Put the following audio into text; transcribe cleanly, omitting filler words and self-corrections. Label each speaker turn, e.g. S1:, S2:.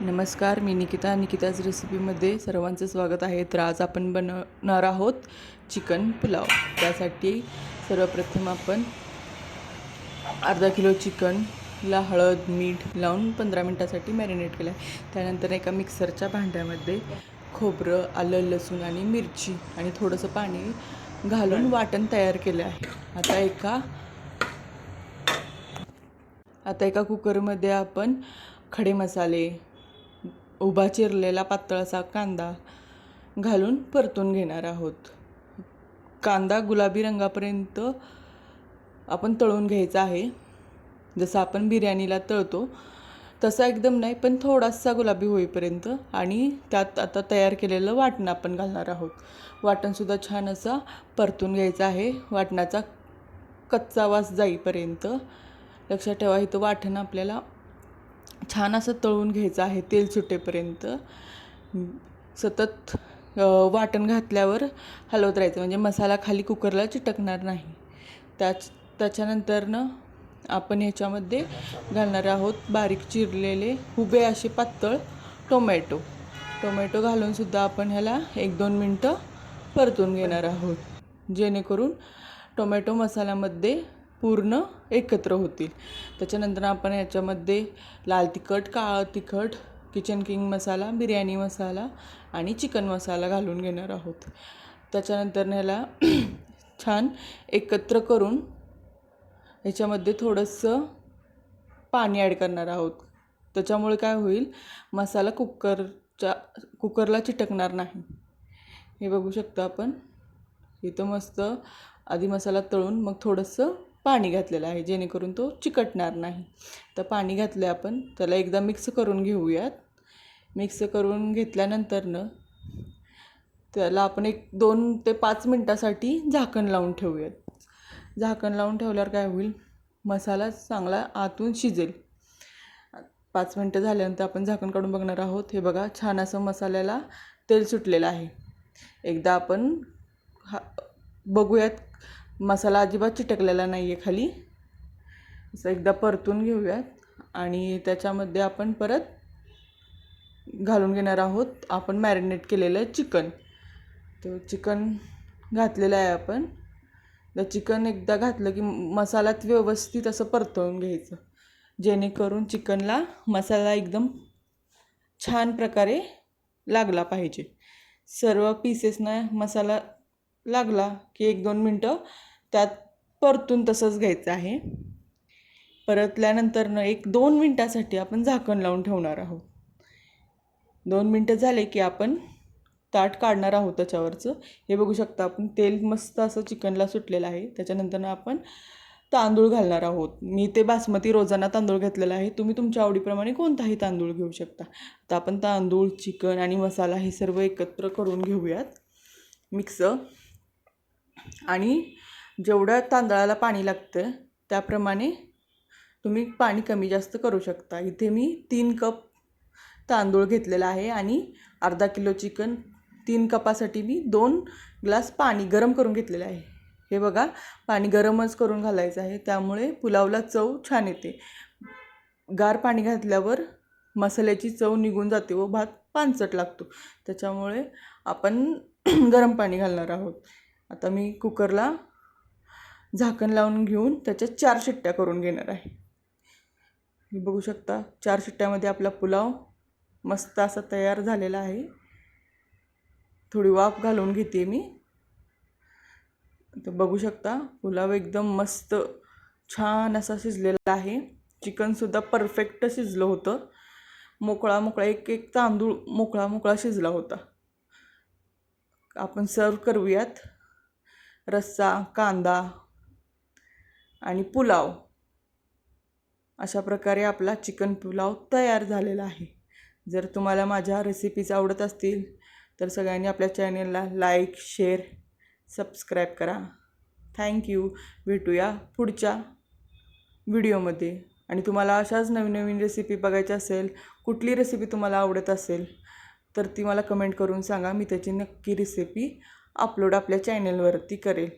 S1: नमस्कार, मी निकिताज रेसिपीमध्ये सर्वांचं स्वागत आहे. तर आज आपण बनवणार आहोत चिकन पुलाव. त्यासाठी सर्वप्रथम आपण अर्धा किलो चिकनला हळद मीठ लावून 15 मिनटासाठी मॅरिनेट केलं आहे. त्यानंतर एका मिक्सरच्या भांड्यामध्ये खोबरं, आलं, लसूण आणि मिरची आणि थोडंसं पाणी घालून वाटण तयार केलं आहे. आता एका कुकरमध्ये आपण खडे मसाले, उभा चिरलेला पातळ असा कांदा घालून परतून घेणार आहोत. कांदा गुलाबी रंगापर्यंत आपण तळून घ्यायचा आहे. जसं आपण बिर्याणीला तळतो तसा एकदम नाही, पण थोडासा गुलाबी होईपर्यंत. आणि त्यात आता तयार केलेलं वाटण आपण घालणार आहोत. वाटणसुद्धा छान असं परतून घ्यायचं आहे, वाटणाचा कच्चा वास जाईपर्यंत. लक्षात ठेवा, इथं वाटण आपल्याला छान असं तळून घ्यायचं आहे, तेल सुटेपर्यंत. सतत वाटण घातल्यावर हलवत राहायचं, म्हणजे मसाला खाली कुकरला चिटकणार नाही. त्याच्यानंतरनं आपण ह्याच्यामध्ये घालणार आहोत बारीक चिरलेले उभे असे पातळ टोमॅटो घालूनसुद्धा आपण ह्याला 1-2 मिनटं परतून घेणार आहोत, जेणेकरून टोमॅटो मसाल्यामध्ये पूर्ण एकत्र होतील. त्याच्यानंतर आपण याच्यामध्ये लाल तिखट, काळं तिखट, किचन किंग मसाला, बिर्याणी मसाला आणि चिकन मसाला घालून घेणार आहोत. त्याच्यानंतर ह्याला छान एकत्र करून ह्याच्यामध्ये थोडंसं पाणी ॲड करणार आहोत. त्याच्यामुळे काय होईल, मसाला कुकरला चिटकणार नाही. हे बघू शकता आपण इथं मस्त आधी मसाला तळून मग थोडंसं पाणी घातलेलं आहे, जेणेकरून तो चिकटणार नाही. तर पाणी घातलं आपण, त्याला एकदा मिक्स करून घेऊयात. मिक्स करून घेतल्यानंतरनं त्याला आपण 2 ते 5 मिनटासाठी झाकण लावून ठेवूयात. झाकण लावून ठेवल्यावर काय होईल, मसाला चांगला आतून शिजेल. 5 मिनटं झाल्यानंतर आपण झाकण काढून बघणार आहोत. हे बघा, छान असं मसाल्याला तेल सुटलेलं आहे. एकदा आपण बघूयात, मसाला अजिबात चिटकलेला नाही आहे खाली. असं एकदा परतून घेऊयात आणि त्याच्यामध्ये आपण परत घालून घेणार आहोत आपण मॅरिनेट केलेलं चिकन. तर चिकन घातलेलं आहे आपण. तर चिकन एकदा घातलं की मसाल्यात व्यवस्थित असं परतवून घ्यायचं, जेणेकरून चिकनला मसाला एकदम छान प्रकारे लागला पाहिजे. सर्व पीसेसना मसाला लागला की 1-2 मिनटं त्यात परतून तसंच घ्यायचं आहे. परतल्यानंतरनं 1-2 मिनटासाठी आपण झाकण लावून ठेवणार आहोत. 2 मिनटं झाले की आपण ताट काढणार आहोत त्याच्यावरचं. हे बघू शकता आपण, तेल मस्त असं चिकनला सुटलेलं आहे. त्याच्यानंतर आपण तांदूळ घालणार आहोत. मी ते बासमती रोजाना तांदूळ घेतलेला आहे. तुम्ही तुमच्या आवडीप्रमाणे कोणताही तांदूळ घेऊ शकता. आता आपण तांदूळ, चिकन आणि मसाला हे सर्व एकत्र करून घेऊयात मिक्स. आणि जेवढ्या तांदळाला पाणी लागतं त्याप्रमाणे तुम्ही पाणी कमी जास्त करू शकता. इथे मी 3 कप तांदूळ घेतलेला आहे आणि अर्धा किलो चिकन. 3 कपासाठी मी 2 ग्लास पाणी गरम करून घेतलेलं आहे. हे बघा, पाणी गरमच करून घालायचं आहे, त्यामुळे पुलावला चव छान येते. गार पाणी घातल्यावर मसाल्याची चव निघून जाते व भात पानसट लागतो. त्याच्यामुळे आपण गरम पाणी घालणार आहोत. आता मी कुकरला झाकण लावून घेऊन त्याच्या 4 शिट्ट्या करून घेणार आहे. हे बघू शकता, 4 शिट्ट्यामध्ये आपला पुलाव मस्त असा तयार झालेला आहे. थोडी वाफ घालून घेते मी. तर बघू शकता, पुलाव एकदम मस्त छान असा शिजलेला आहे. चिकनसुद्धा परफेक्ट शिजलं होतं. मोकळा एक तांदूळ मोकळा शिजला होता. आपण सर्व करूयात. रस्सा, कांदा आणि पुलाव, अशा प्रकारे आपला चिकन पुलाव तयार झालेला आहे. जर तुम्हाला माझ्या रेसिपीज आवडत असतील तर सगळ्यांनी आपल्या चॅनलला लाईक, शेअर, सबस्क्राईब करा. थँक्यू. भेटूया पुढच्या व्हिडिओमध्ये. आणि तुम्हाला अशाच नवीन रेसिपी बघायच्या असेल, कुठली रेसिपी तुम्हाला आवडत असेल तर ती मला कमेंट करून सांगा. मी त्याची नक्की रेसिपी अपलोड आपल्या चॅनलवरती करेल.